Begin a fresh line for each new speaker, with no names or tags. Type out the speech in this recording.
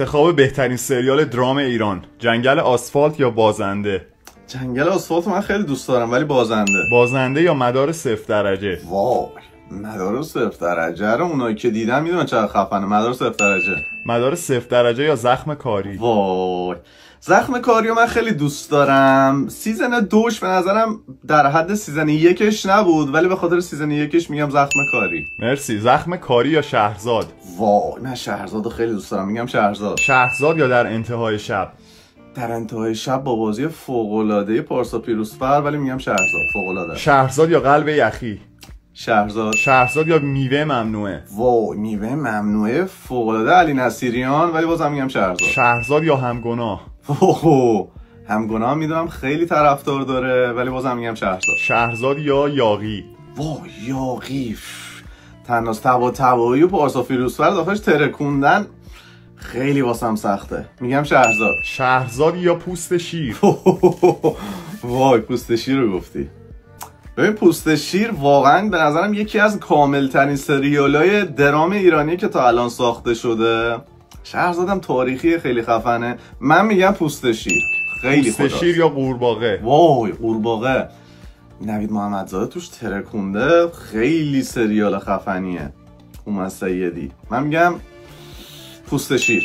انتخاب بهترین سریال درام ایران، جنگل آسفالت یا بازنده؟
جنگل آسفالت من خیلی دوست دارم ولی بازنده.
بازنده یا مدار 0 درجه؟
وای، مدار 0 درجه رو اونایی که دیدن میدونن چقدر خفنه. مدار 0 درجه.
مدار 0 درجه یا زخم کاری؟
وای، زخم کاری رو من خیلی دوست دارم. سیزن 2 به نظرم در حد سیزن 1 نبود، ولی به خاطر سیزن 1 میگم زخم کاری.
مرسی. زخم کاری یا شهرزاد؟
وای، من شهرزاد رو خیلی دوست دارم، میگم شهرزاد.
شهرزاد یا در انتهای شب؟
در انتهای شب با بازی فوق‌العاده پارسا پیروزفر، ولی میگم شهرزاد. فوق‌العاده.
شهرزاد یا قلب یخی؟
شهرزاد.
شهرزاد یا میوه ممنوعه؟
وای، میوه ممنوعه فوق‌العاده علی نصیریان، ولی بازم میگم شهرزاد.
شهرزاد یا همگناه؟
اوه، همگناه میدونم خیلی طرفدار داره، ولی بازم میگم شهرزاد.
شهرزاد یا یاغی؟
وای، یاغی تناس تبایی و پارسا پیروزفر داخلش ترکوندن خیلی واسم سخته، میگم شهرزاد.
شهرزاد یا پوست شیر؟
وای، پوست شیر رو گفتی. ببین، پوست شیر واقعا به نظرم یکی از کاملترین سریالای درام ایرانی که تا الان ساخته شده. شهرزادم تاریخی خیلی خفنه. من میگم پوست شیر. خیلی
پوست شیر یا قورباغه؟
وای، قورباغه. نوید محمدزاده توش ترکونده، خیلی سریال خفنیه. اومد سیدی. من میگم پوست شیر.